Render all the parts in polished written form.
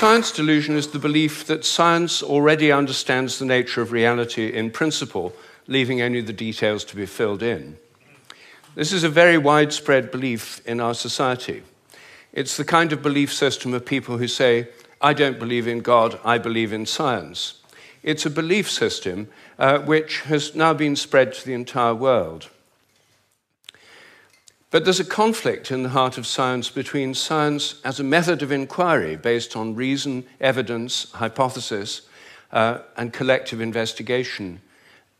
science delusion is the belief that science already understands the nature of reality in principle, leaving only the details to be filled in. This is a very widespread belief in our society. It's the kind of belief system of people who say, I don't believe in God, I believe in science. It's a belief system which has now been spread to the entire world. But there's a conflict in the heart of science between science as a method of inquiry based on reason, evidence, hypothesis, and collective investigation,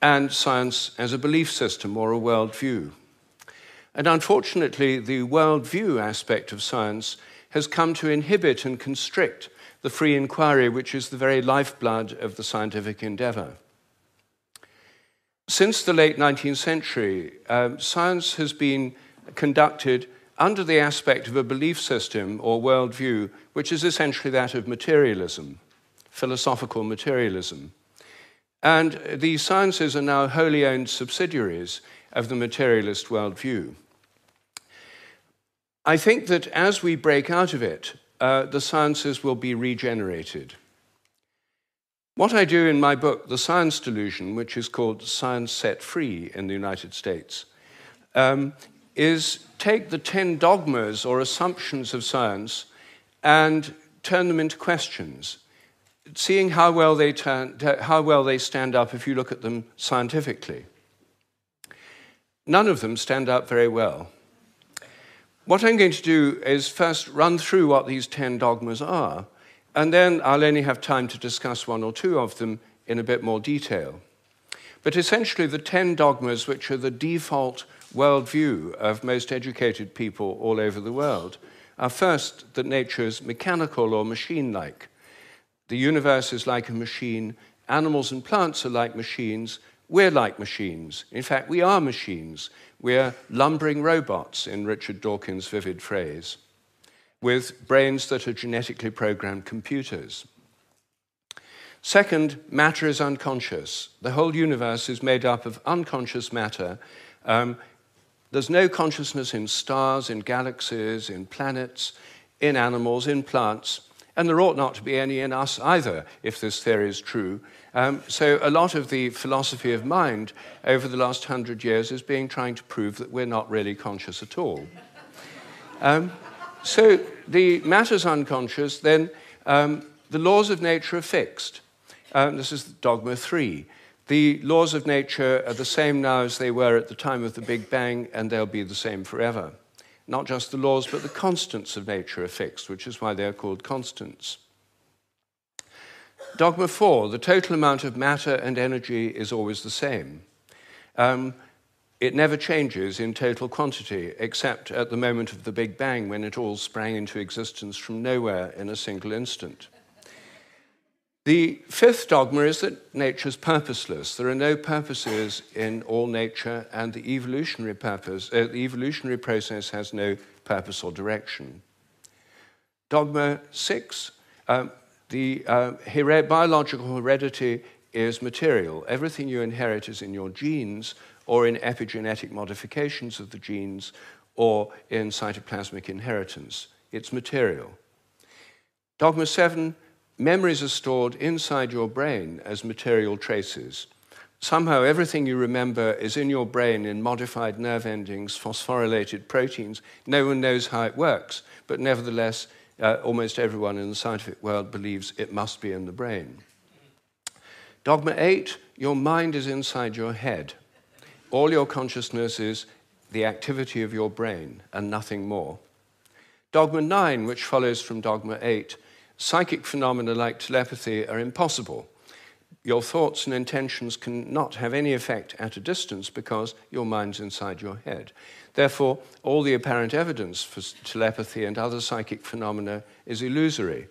and science as a belief system or a worldview. And unfortunately, the worldview aspect of science has come to inhibit and constrict the free inquiry, which is the very lifeblood of the scientific endeavor. Since the late 19th century, science has been conducted under the aspect of a belief system or worldview, which is essentially that of materialism, philosophical materialism. And these sciences are now wholly owned subsidiaries of the materialist worldview. I think that as we break out of it, the sciences will be regenerated. What I do in my book, The Science Delusion, which is called Science Set Free in the United States, is take the 10 dogmas or assumptions of science and turn them into questions, seeing how well they stand up if you look at them scientifically. None of them stand up very well. What I'm going to do is first run through what these 10 dogmas are, and then I'll only have time to discuss one or two of them in a bit more detail. But essentially, the 10 dogmas, which are the default worldview of most educated people all over the world, are first that nature is mechanical or machine-like. The universe is like a machine, animals and plants are like machines, we're like machines. In fact, we are machines. We're lumbering robots, in Richard Dawkins' vivid phrase, with brains that are genetically programmed computers. Second, matter is unconscious. The whole universe is made up of unconscious matter. There's no consciousness in stars, in galaxies, in planets, in animals, in plants, and there ought not to be any in us either, if this theory is true. So a lot of the philosophy of mind over the last 100 years is trying to prove that we're not really conscious at all. So the matter's unconscious, then the laws of nature are fixed. This is dogma 3. The laws of nature are the same now as they were at the time of the Big Bang, and they'll be the same forever. Not just the laws, but the constants of nature are fixed, which is why they're called constants. Dogma 4, the total amount of matter and energy is always the same. It never changes in total quantity, except at the moment of the Big Bang, when it all sprang into existence from nowhere in a single instant. The 5th dogma is that nature is purposeless. There are no purposes in all nature, and the evolutionary process has no purpose or direction. Dogma 6, biological heredity is material. Everything you inherit is in your genes, or in epigenetic modifications of the genes, or in cytoplasmic inheritance. It's material. Dogma 7, memories are stored inside your brain as material traces. Somehow everything you remember is in your brain in modified nerve endings, phosphorylated proteins. No one knows how it works, but nevertheless, almost everyone in the scientific world believes it must be in the brain. Dogma 8, your mind is inside your head. All your consciousness is the activity of your brain and nothing more. Dogma 9, which follows from dogma 8, psychic phenomena like telepathy are impossible. Your thoughts and intentions cannot have any effect at a distance because your mind's inside your head. Therefore, all the apparent evidence for telepathy and other psychic phenomena is illusory.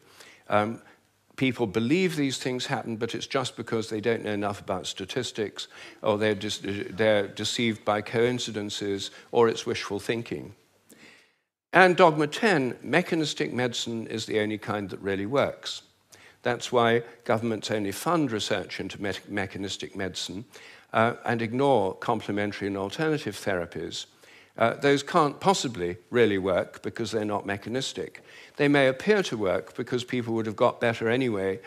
People believe these things happen, but it's just because they don't know enough about statistics, or they're deceived by coincidences, or it's wishful thinking. And dogma 10, mechanistic medicine is the only kind that really works. That's why governments only fund research into mechanistic medicine and ignore complementary and alternative therapies. Those can't possibly really work because they're not mechanistic. They may appear to work because people would have got better anyway,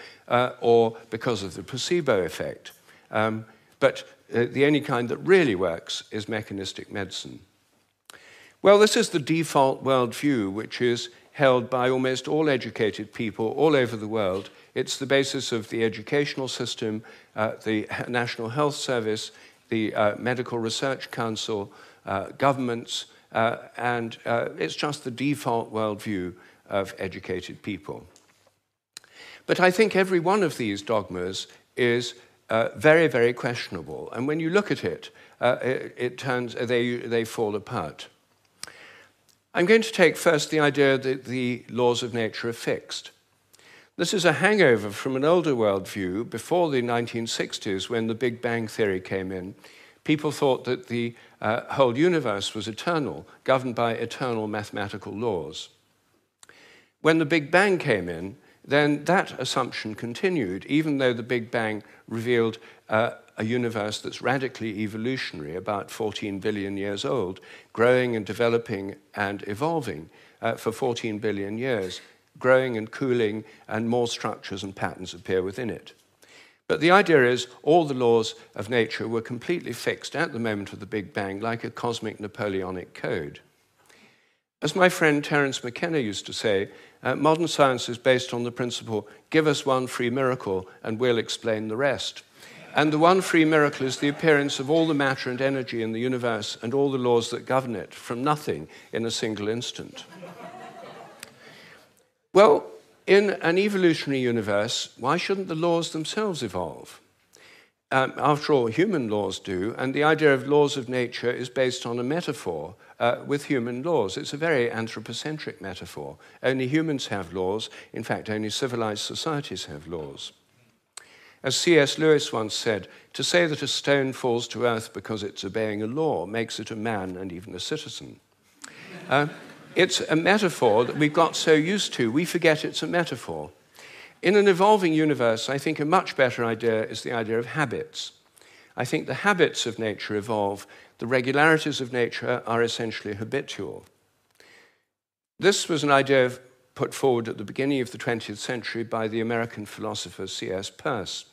or because of the placebo effect. But the only kind that really works is mechanistic medicine. Well, this is the default worldview, which is held by almost all educated people all over the world. It's the basis of the educational system, the National Health Service, the Medical Research Council, governments, and it's just the default worldview of educated people. But I think every one of these dogmas is very, very questionable. And when you look at it, they fall apart. I'm going to take first the idea that the laws of nature are fixed. This is a hangover from an older worldview before the 1960s, when the Big Bang theory came in. People thought that the whole universe was eternal, governed by eternal mathematical laws. When the Big Bang came in, then that assumption continued, even though the Big Bang revealed a universe that's radically evolutionary, about 14 billion years old, growing and developing and evolving for 14 billion years, growing and cooling, and more structures and patterns appear within it. But the idea is all the laws of nature were completely fixed at the moment of the Big Bang, like a cosmic Napoleonic code. As my friend Terence McKenna used to say, modern science is based on the principle, give us one free miracle and we'll explain the rest. And the one free miracle is the appearance of all the matter and energy in the universe and all the laws that govern it from nothing in a single instant. Well, in an evolutionary universe, why shouldn't the laws themselves evolve? After all, human laws do, and the idea of laws of nature is based on a metaphor with human laws. It's a very anthropocentric metaphor. Only humans have laws. In fact, only civilized societies have laws. As C.S. Lewis once said, to say that a stone falls to earth because it's obeying a law makes it a man and even a citizen. It's a metaphor that we've got so used to, we forget it's a metaphor. In an evolving universe, I think a much better idea is the idea of habits. I think the habits of nature evolve. The regularities of nature are essentially habitual. This was an idea put forward at the beginning of the 20th century by the American philosopher C.S. Peirce.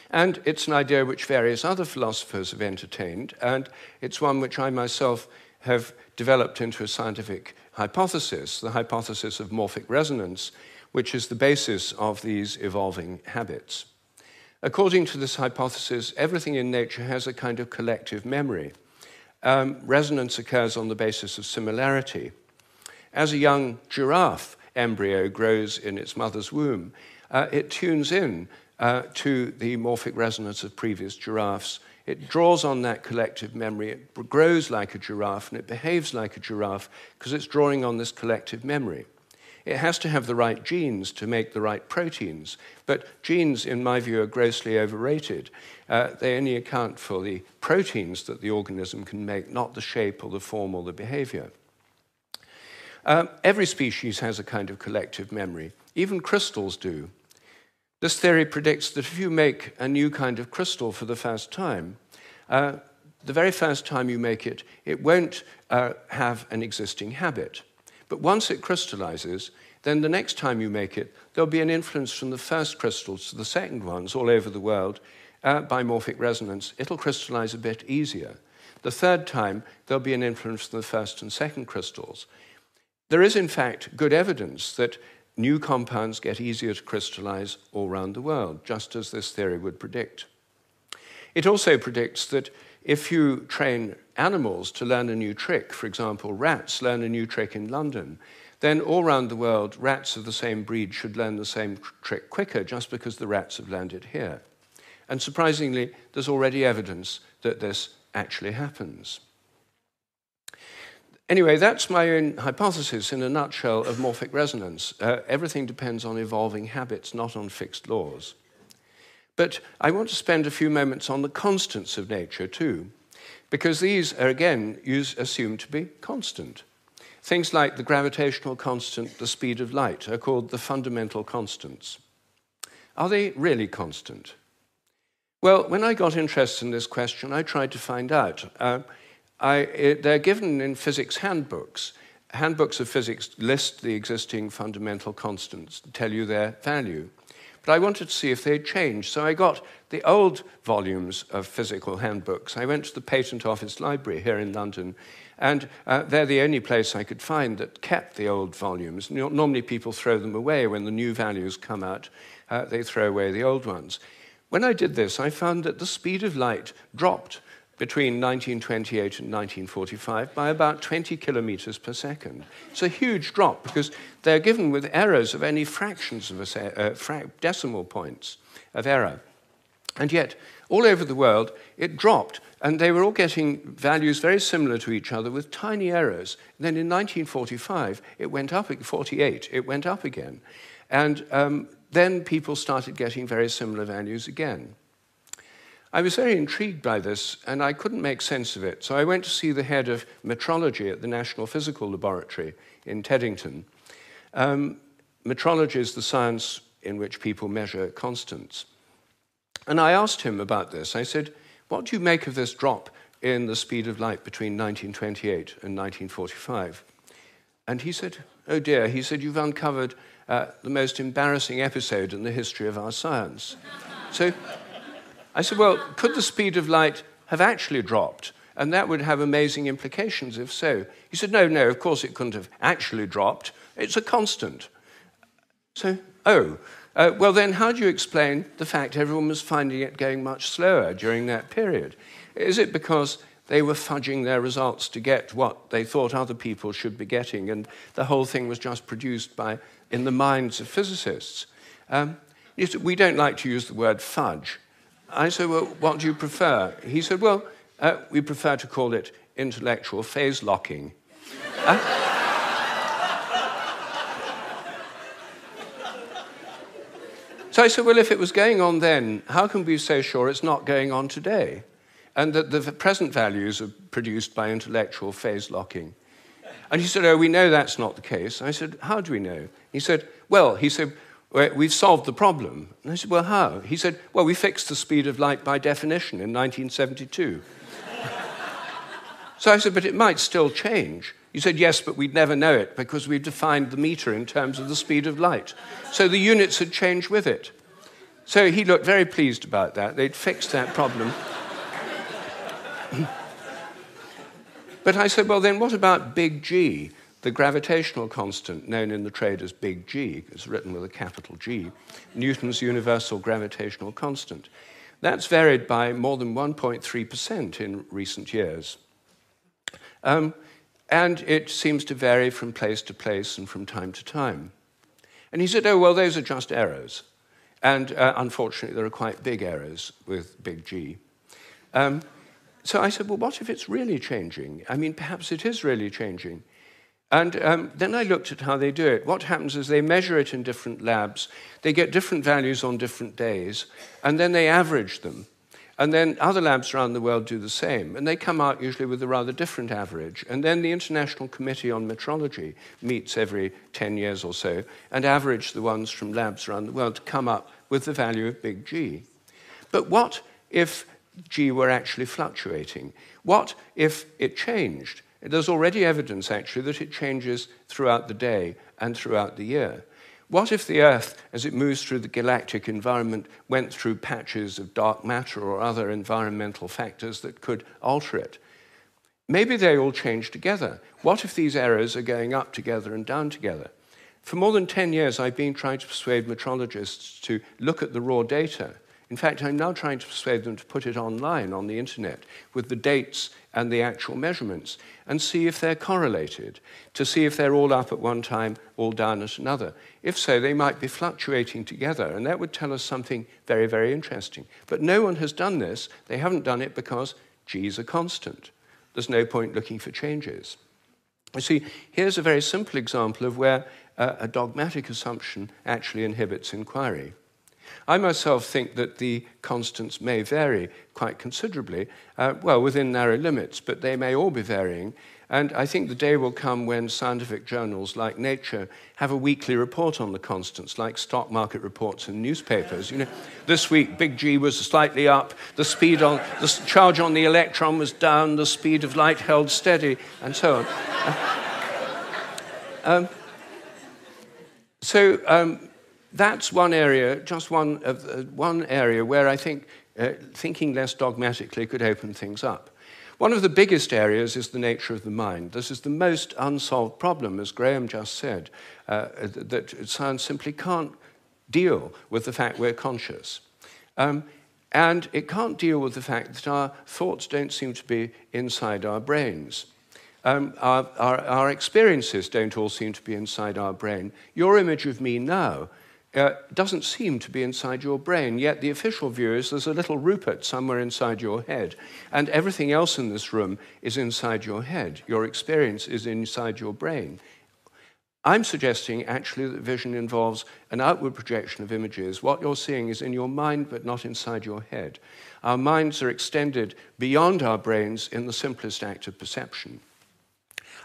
And it's an idea which various other philosophers have entertained, and it's one which I myself have developed into a scientific hypothesis, the hypothesis of morphic resonance, which is the basis of these evolving habits. According to this hypothesis, everything in nature has a kind of collective memory. Resonance occurs on the basis of similarity. As a young giraffe embryo grows in its mother's womb, it tunes in to the morphic resonance of previous giraffes. It draws on that collective memory. It grows like a giraffe, and it behaves like a giraffe because it's drawing on this collective memory. It has to have the right genes to make the right proteins, but genes, in my view, are grossly overrated. They only account for the proteins that the organism can make, not the shape or the form or the behavior. Every species has a kind of collective memory. Even crystals do. This theory predicts that if you make a new kind of crystal for the first time, the very first time you make it, it won't have an existing habit. But once it crystallizes, then the next time you make it, there'll be an influence from the first crystals to the second ones all over the world by morphic resonance. It'll crystallize a bit easier. The third time, there'll be an influence from the first and second crystals. There is, in fact, good evidence that new compounds get easier to crystallize all around the world, just as this theory would predict. It also predicts that if you train animals to learn a new trick, for example, rats learn a new trick in London, then all around the world, rats of the same breed should learn the same trick quicker just because the rats have learned it here. And surprisingly, there's already evidence that this actually happens. Anyway, that's my own hypothesis in a nutshell of morphic resonance. Everything depends on evolving habits, not on fixed laws. But I want to spend a few moments on the constants of nature too, because these are, again, assumed to be constant. Things like the gravitational constant, the speed of light, are called the fundamental constants. Are they really constant? Well, when I got interested in this question, I tried to find out. they're given in physics handbooks. Handbooks of physics list the existing fundamental constants, tell you their value. But I wanted to see if they'd changed, so I got the old volumes of physical handbooks. I went to the Patent Office Library here in London, and they're the only place I could find that kept the old volumes. Normally people throw them away when the new values come out. They throw away the old ones. When I did this, I found that the speed of light dropped between 1928 and 1945 by about 20 kilometers per second. It's a huge drop because they're given with errors of only fractions of decimal points of error. And yet, all over the world, it dropped, and they were all getting values very similar to each other with tiny errors. And then in 1945, it went up, 48, it went up again. And then people started getting very similar values again. I was very intrigued by this, and I couldn't make sense of it. So I went to see the head of metrology at the National Physical Laboratory in Teddington. Metrology is the science in which people measure constants. And I asked him about this. I said, what do you make of this drop in the speed of light between 1928 and 1945? And he said, oh dear, he said, you've uncovered the most embarrassing episode in the history of our science. So I said, well, could the speed of light have actually dropped? And that would have amazing implications if so. He said, no, of course it couldn't have actually dropped. It's a constant. So, well then how do you explain the fact everyone was finding it going much slower during that period? Is it because they were fudging their results to get what they thought other people should be getting, and the whole thing was just produced in the minds of physicists? We don't like to use the word fudge. I said, well, what do you prefer? He said, well, we prefer to call it intellectual phase locking. So I said, well, if it was going on then, how can we be so sure it's not going on today? And that the present values are produced by intellectual phase locking. And he said, oh, we know that's not the case. I said, how do we know? He said, we've solved the problem. And I said, well, how? He said, well, we fixed the speed of light by definition in 1972. So I said, but it might still change. He said, yes, but we'd never know it because we've defined the meter in terms of the speed of light. So the units had changed with it. So he looked very pleased about that. They'd fixed that problem. But I said, well, then what about big G, the gravitational constant known in the trade as big G? It's written with a capital G, Newton's universal gravitational constant. That's varied by more than 1.3% in recent years. And it seems to vary from place to place and from time to time. And he said, oh, well, those are just errors. And unfortunately, there are quite big errors with big G. So I said, well, what if it's really changing? I mean, perhaps it is really changing. And then I looked at how they do it. What happens is they measure it in different labs. They get different values on different days, and then they average them. And then other labs around the world do the same, and they come out usually with a rather different average. And then the International Committee on Metrology meets every 10 years or so and average the ones from labs around the world to come up with the value of big G. But what if G were actually fluctuating? What if it changed? There's already evidence, actually, that it changes throughout the day and throughout the year. What if the Earth, as it moves through the galactic environment, went through patches of dark matter or other environmental factors that could alter it? Maybe they all change together. What if these errors are going up together and down together? For more than 10 years, I've been trying to persuade metrologists to look at the raw data. In fact, I'm now trying to persuade them to put it online on the internet with the dates and the actual measurements and see if they're correlated, to see if they're all up at one time, all down at another. If so, they might be fluctuating together, and that would tell us something very, very interesting. But no one has done this. They haven't done it because G is a constant. There's no point looking for changes. You see, here's a very simple example of where a dogmatic assumption actually inhibits inquiry. I myself think that the constants may vary quite considerably, within narrow limits, but they may all be varying. And I think the day will come when scientific journals like Nature have a weekly report on the constants, like stock market reports in newspapers. You know, this week, big G was slightly up, the charge on the electron was down, the speed of light held steady, and so on. That's one area, just one area where I think thinking less dogmatically could open things up. One of the biggest areas is the nature of the mind. This is the most unsolved problem, as Graham just said, that science simply can't deal with the fact we're conscious. And it can't deal with the fact that our thoughts don't seem to be inside our brains. Our experiences don't all seem to be inside our brain. Your image of me now doesn't seem to be inside your brain, yet the official view is there's a little Rupert somewhere inside your head, and everything else in this room is inside your head. Your experience is inside your brain. I'm suggesting actually that vision involves an outward projection of images. What you're seeing is in your mind, but not inside your head. Our minds are extended beyond our brains in the simplest act of perception.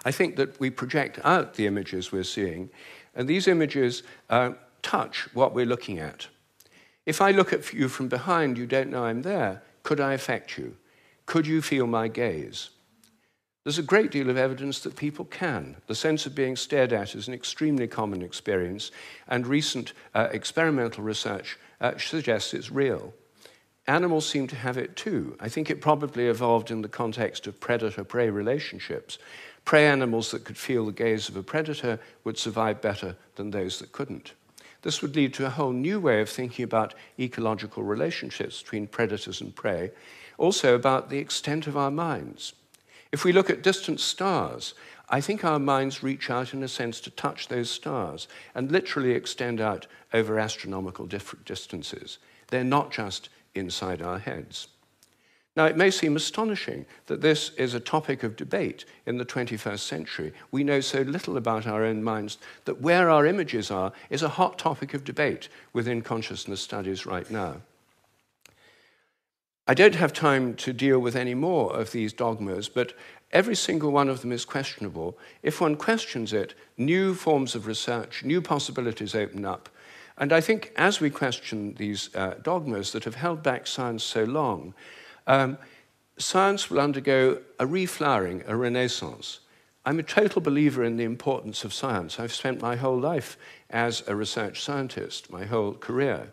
I think that we project out the images we're seeing, and these images touch what we're looking at. If I look at you from behind, you don't know I'm there. Could I affect you? Could you feel my gaze? There's a great deal of evidence that people can. The sense of being stared at is an extremely common experience, and recent experimental research suggests it's real. Animals seem to have it too. I think it probably evolved in the context of predator-prey relationships. Prey animals that could feel the gaze of a predator would survive better than those that couldn't. This would lead to a whole new way of thinking about ecological relationships between predators and prey, also about the extent of our minds. If we look at distant stars, I think our minds reach out in a sense to touch those stars and literally extend out over astronomical distances. They're not just inside our heads. Now, it may seem astonishing that this is a topic of debate in the 21st century. We know so little about our own minds that where our images are is a hot topic of debate within consciousness studies right now. I don't have time to deal with any more of these dogmas, but every single one of them is questionable. If one questions it, new forms of research, new possibilities open up. And I think as we question these dogmas that have held back science so long, science will undergo a reflowering, a renaissance. I'm a total believer in the importance of science. I've spent my whole life as a research scientist, my whole career.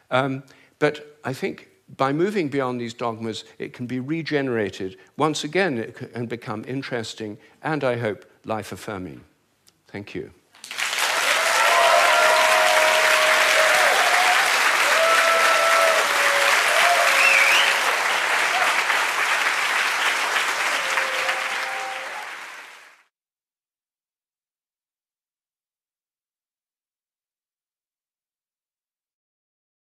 But I think by moving beyond these dogmas, it can be regenerated. Once again, it can become interesting and, I hope, life-affirming. Thank you.